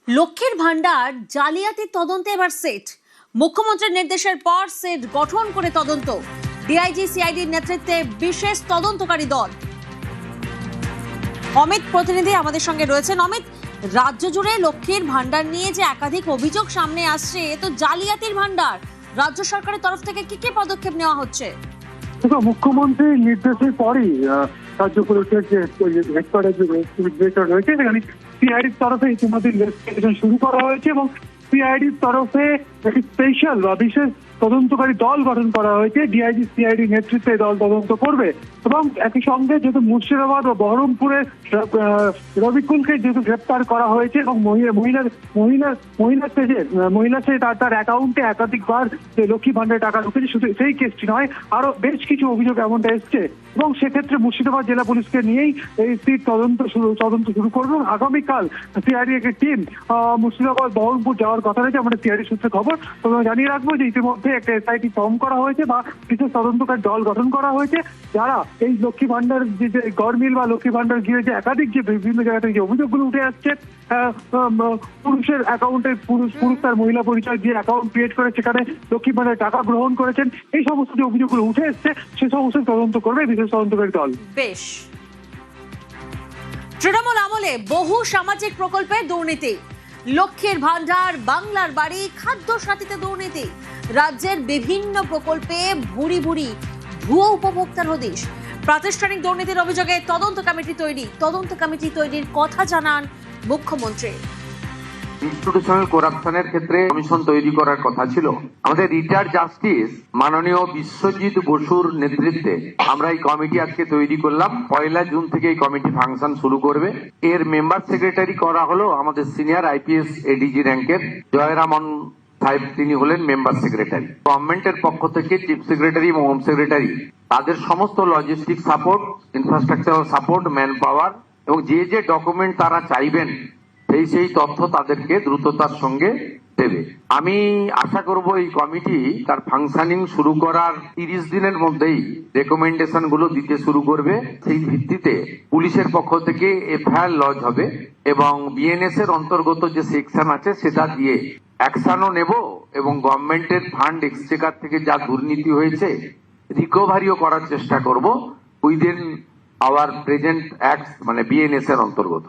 লক্ষ্মীর ভান্ডার জালিয়াতির তদন্তে এবার সেট। মুখ্যমন্ত্রীর নির্দেশের পর সেট গঠন করে তদন্ত। ডিআইজি সিআইডির নেতৃত্বে বিশেষ তদন্তকারী দল। অমিত প্রতিনিধি আমাদের সঙ্গে রয়েছেন। অমিত, রাজ্য জুড়ে লক্ষ্মীর ভান্ডার নিয়ে যে একাধিক অভিযোগ সামনে আসছে, এ তো জালিয়াতির ভান্ডার। রাজ্য সরকারের তরফ থেকে কি কি পদক্ষেপ নেওয়া হচ্ছে? মুখ্যমন্ত্রীর নির্দেশের পরই রাজ্য পুলিশের যে হেডকোয়ার্টার রয়েছে সেখানে সিআইডির তরফে ইতিমধ্যে ইনভেস্টিগেশন শুরু করা হয়েছে এবং সিআইডির তরফে একটি স্পেশাল বা বিশেষ তদন্তকারী দল গঠন করা হয়েছে। ডিআইজি সিআইডি নেতৃত্বে দল তদন্ত করবে এবং একই সঙ্গে যেহেতু মুর্শিদাবাদ ও বহরমপুরে রবিকুলকে যেহেতু গ্রেপ্তার করা হয়েছে এবং মহিলা সে তার অ্যাকাউন্টে একাধিকবার যে লক্ষ্মী ভান্ডারের টাকা ঢুকেছে, শুধু সেই কেসটি নয়, আরো বেশ কিছু অভিযোগ এমনটা এসছে এবং সেক্ষেত্রে মুর্শিদাবাদ জেলা পুলিশকে নিয়েই এই তদন্ত শুরু করবে। আগামীকাল সিআইডি একটি টিম মুর্শিদাবাদ বহরমপুর যাওয়ার কথা রয়েছে, আমাদের সিআইডি সূত্রে খবর। তোমরা জানিয়ে রাখবো যে ইতিমধ্যে একটা এসআইটি ফর্ম করা হয়েছে বা বিশেষ তদন্তকারী দল গঠন করা হয়েছে, যারা এই লক্ষ্মী ভান্ডার যে গড়মিল বা লক্ষ্মী ভান্ডার গিয়ে যে একাধিক যে বিভিন্ন জায়গা থেকে যে অভিযোগগুলো উঠে আসছে, পুরুষের অ্যাকাউন্টে পুরুষ তার মহিলা পরিচয় দিয়ে অ্যাকাউন্ট ক্রিয়েট করে সেখানে লক্ষ্মী ভান্ডার টাকা গ্রহণ করেছেন, এই সমস্ত যে অভিযোগগুলো উঠে এসছে সে সমস্ত তদন্ত করবে বিশেষ তদন্তকারী দল। বেশ। তৃণমূল আমলে বহু সামাজিক প্রকল্পে দুর্নীতি, লক্ষ্মীর ভান্ডার, বাংলার বাড়ি, খাদ্য সাথীতে দুর্নীতি, রাজ্যের বিভিন্ন প্রকল্পে ভুরি ভুরি ভুয়ো উপভোক্তার হদিশ। প্রাতিষ্ঠানিক দুর্নীতির অভিযোগে তদন্ত কমিটি তৈরির কথা জানান মুখ্যমন্ত্রী। ইনস্টিটিউশনাল করাপশনের ক্ষেত্রে কমিশন তৈরি করার কথা ছিল। আমাদের রিটায়ার্ড জাস্টিস মাননীয় বিশ্বজিৎ বসুর নেতৃত্বে আমরা এই কমিটি আজকে তৈরি করলাম। 1 জুন থেকে এই কমিটি ফাংশন শুরু করবে। এর মেম্বার সেক্রেটারি করা হলো আমাদের সিনিয়র আইপিএস এডিজি র্যাঙ্কের জয়রামন সাহেব, তিনি হলেন মেম্বার সেক্রেটারি। গভর্নমেন্টের পক্ষ থেকে চিফ সেক্রেটারি এবং হোম সেক্রেটারি তাদের সমস্ত logistic support, infrastructural support, man power এবং যে ডকুমেন্ট তারা চাইবেন সেই তথ্য তাদেরকে দ্রুততার সঙ্গে দেবে। আমি আশা করব এই কমিটি তার ফাংশনিং শুরু করার 30 দিনের মধ্যেই রেকমেন্ডেশন গুলো দিতে শুরু করবে। সেই ভিত্তিতে পুলিশের পক্ষ থেকে এফআইআর লজ হবে এবং বিএনএস এর অন্তর্গত যে সেকশন আছে সেটা দিয়ে অ্যাকশনও নেব এবং গভর্নমেন্টের ফান্ড এক্সচেকার থেকে যা দুর্নীতি হয়েছে রিকভারিও করার চেষ্টা করব উইদিন আওয়ার প্রেজেন্ট অ্যাক্ট, মানে বিএনএস এর অন্তর্গত।